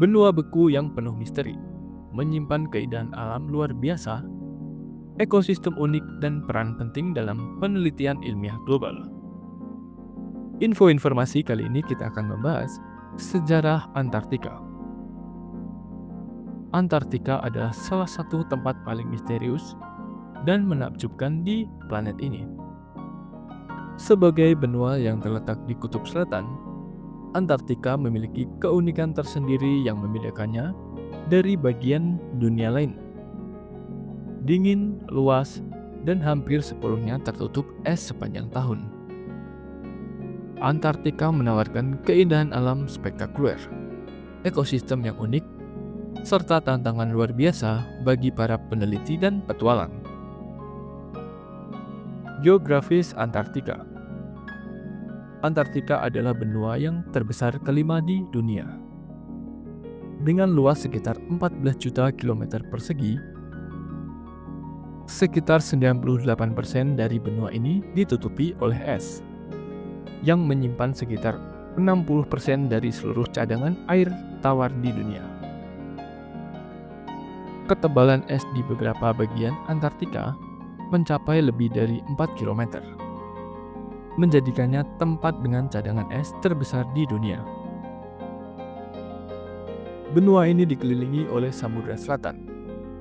Benua beku yang penuh misteri, menyimpan keindahan alam luar biasa, ekosistem unik, dan peran penting dalam penelitian ilmiah global. Informasi kali ini kita akan membahas sejarah Antartika. Antartika adalah salah satu tempat paling misterius dan menakjubkan di planet ini. Sebagai benua yang terletak di kutub selatan, Antartika memiliki keunikan tersendiri yang membedakannya dari bagian dunia lain. Dingin, luas, dan hampir sepenuhnya tertutup es sepanjang tahun. Antartika menawarkan keindahan alam spektakuler, ekosistem yang unik, serta tantangan luar biasa bagi para peneliti dan petualang. Geografis Antartika. Antartika adalah benua yang terbesar kelima di dunia. Dengan luas sekitar 14 juta kilometer persegi, sekitar 98% dari benua ini ditutupi oleh es, yang menyimpan sekitar 60% dari seluruh cadangan air tawar di dunia. Ketebalan es di beberapa bagian Antartika mencapai lebih dari 4 km, menjadikannya tempat dengan cadangan es terbesar di dunia. Benua ini dikelilingi oleh Samudra Selatan,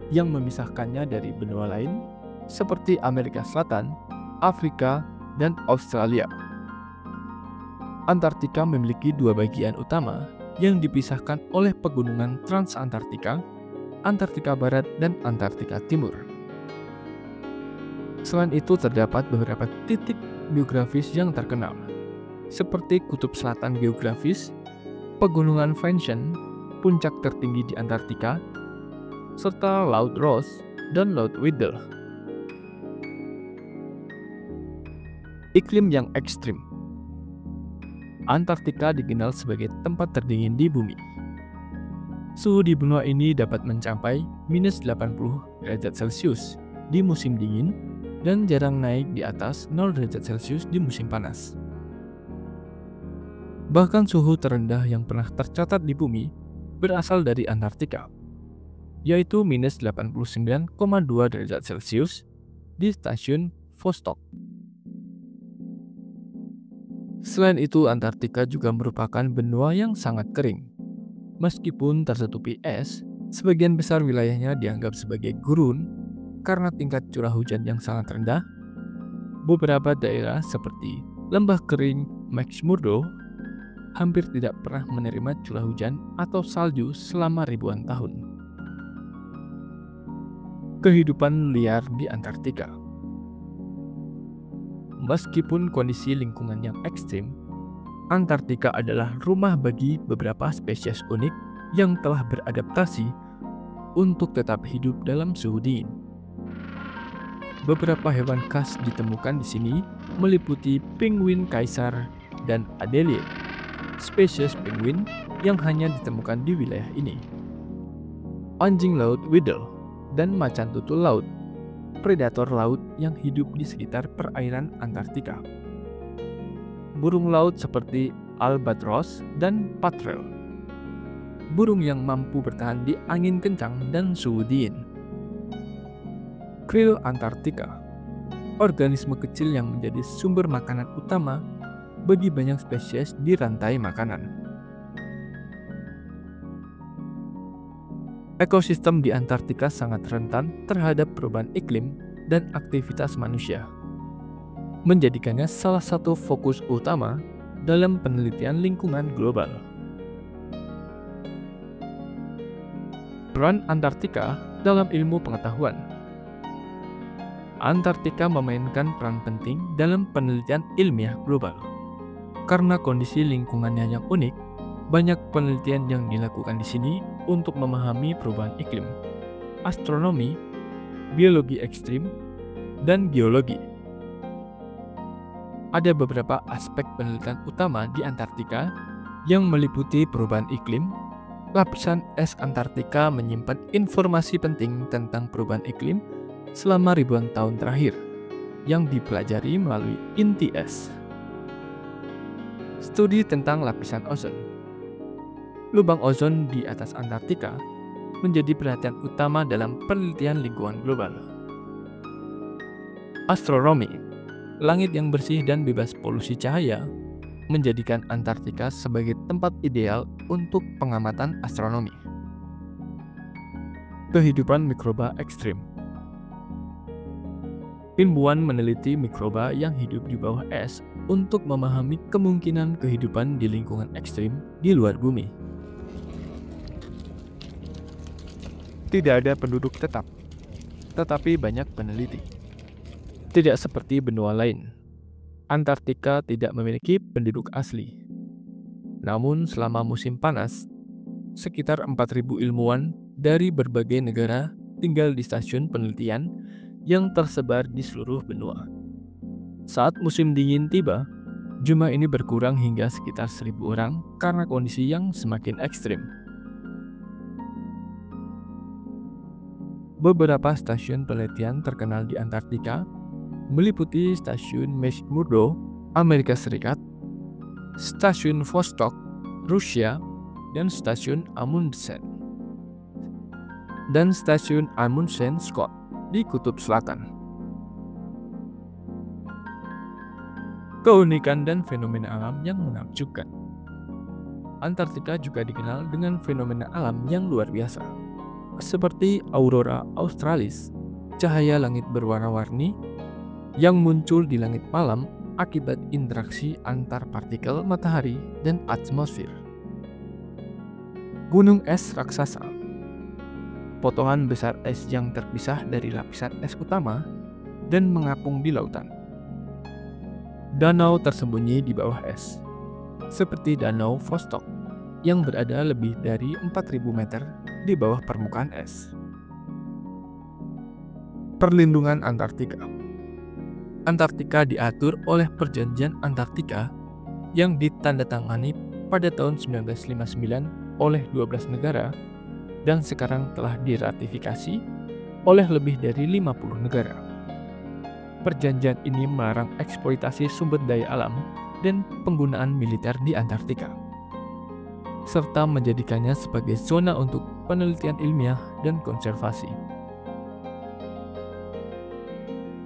yang memisahkannya dari benua lain seperti Amerika Selatan, Afrika, dan Australia. Antartika memiliki dua bagian utama yang dipisahkan oleh pegunungan Transantartika, Antartika Barat, dan Antartika Timur. Selain itu terdapat beberapa titik geografis yang terkenal, seperti Kutub Selatan Geografis, Pegunungan Vinson, puncak tertinggi di Antartika, serta Laut Ross dan Laut Weddell. Iklim yang ekstrim. Antartika dikenal sebagai tempat terdingin di bumi. Suhu di benua ini dapat mencapai minus 80 derajat Celcius di musim dingin dan jarang naik di atas 0 derajat Celcius di musim panas. Bahkan suhu terendah yang pernah tercatat di bumi berasal dari Antartika, yaitu minus 89,2 derajat Celcius di stasiun Vostok. Selain itu, Antartika juga merupakan benua yang sangat kering. Meskipun tertutupi es, sebagian besar wilayahnya dianggap sebagai gurun karena tingkat curah hujan yang sangat rendah. Beberapa daerah seperti lembah kering McMurdo hampir tidak pernah menerima curah hujan atau salju selama ribuan tahun. Kehidupan liar di Antartika. Meskipun kondisi lingkungan yang ekstrim, Antartika adalah rumah bagi beberapa spesies unik yang telah beradaptasi untuk tetap hidup dalam suhu dingin. Beberapa hewan khas ditemukan di sini meliputi penguin kaisar dan Adelie, spesies penguin yang hanya ditemukan di wilayah ini. Anjing laut Weddell dan macan tutul laut, predator laut yang hidup di sekitar perairan Antartika. Burung laut seperti albatros dan patrel, burung yang mampu bertahan di angin kencang dan suhu dingin. Krill Antartika, organisme kecil yang menjadi sumber makanan utama bagi banyak spesies di rantai makanan. Ekosistem di Antartika sangat rentan terhadap perubahan iklim dan aktivitas manusia, menjadikannya salah satu fokus utama dalam penelitian lingkungan global. Peran Antartika dalam ilmu pengetahuan. Antartika memainkan peran penting dalam penelitian ilmiah global. Karena kondisi lingkungannya yang unik, banyak penelitian yang dilakukan di sini untuk memahami perubahan iklim, astronomi, biologi ekstrim, dan geologi. Ada beberapa aspek penelitian utama di Antartika yang meliputi perubahan iklim. Lapisan es Antartika menyimpan informasi penting tentang perubahan iklim selama ribuan tahun terakhir yang dipelajari melalui inti es. Studi tentang lapisan ozon. Lubang ozon di atas Antartika menjadi perhatian utama dalam penelitian lingkungan global. Astronomi, langit yang bersih dan bebas polusi cahaya, menjadikan Antartika sebagai tempat ideal untuk pengamatan astronomi. Kehidupan mikroba ekstrim. Ilmuwan meneliti mikroba yang hidup di bawah es untuk memahami kemungkinan kehidupan di lingkungan ekstrim di luar bumi. Tidak ada penduduk tetap, tetapi banyak peneliti. Tidak seperti benua lain, Antartika tidak memiliki penduduk asli. Namun selama musim panas, sekitar 4.000 ilmuwan dari berbagai negara tinggal di stasiun penelitian yang tersebar di seluruh benua. Saat musim dingin tiba, jumlah ini berkurang hingga sekitar 1.000 orang karena kondisi yang semakin ekstrim. Beberapa stasiun penelitian terkenal di Antartika meliputi Stasiun McMurdo, Amerika Serikat, Stasiun Vostok, Rusia, dan Stasiun Amundsen, Scott di Kutub Selatan. Keunikan dan fenomena alam yang menakjubkan. Antartika juga dikenal dengan fenomena alam yang luar biasa, seperti aurora australis, cahaya langit berwarna-warni yang muncul di langit malam akibat interaksi antar partikel matahari dan atmosfer. Gunung es raksasa, potongan besar es yang terpisah dari lapisan es utama dan mengapung di lautan. Danau tersembunyi di bawah es, seperti Danau Vostok yang berada lebih dari 4.000 meter di bawah permukaan es. Perlindungan Antartika. Antartika diatur oleh Perjanjian Antartika yang ditandatangani pada tahun 1959 oleh 12 negara dan sekarang telah diratifikasi oleh lebih dari 50 negara. Perjanjian ini melarang eksploitasi sumber daya alam dan penggunaan militer di Antartika, serta menjadikannya sebagai zona untuk penelitian ilmiah dan konservasi.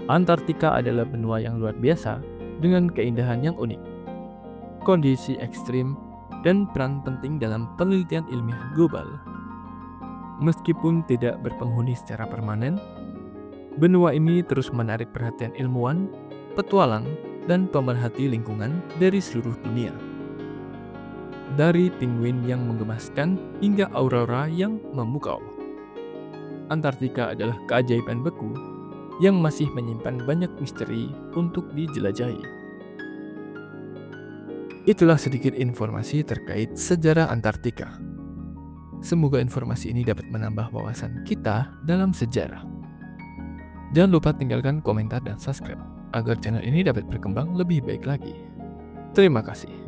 Antartika adalah benua yang luar biasa dengan keindahan yang unik, kondisi ekstrim, dan peran penting dalam penelitian ilmiah global. Meskipun tidak berpenghuni secara permanen, benua ini terus menarik perhatian ilmuwan, petualang, dan pemerhati lingkungan dari seluruh dunia. Dari penguin yang menggemaskan hingga aurora yang memukau, Antartika adalah keajaiban beku yang masih menyimpan banyak misteri untuk dijelajahi. Itulah sedikit informasi terkait sejarah Antartika. Semoga informasi ini dapat menambah wawasan kita dalam sejarah. Jangan lupa tinggalkan komentar dan subscribe agar channel ini dapat berkembang lebih baik lagi. Terima kasih.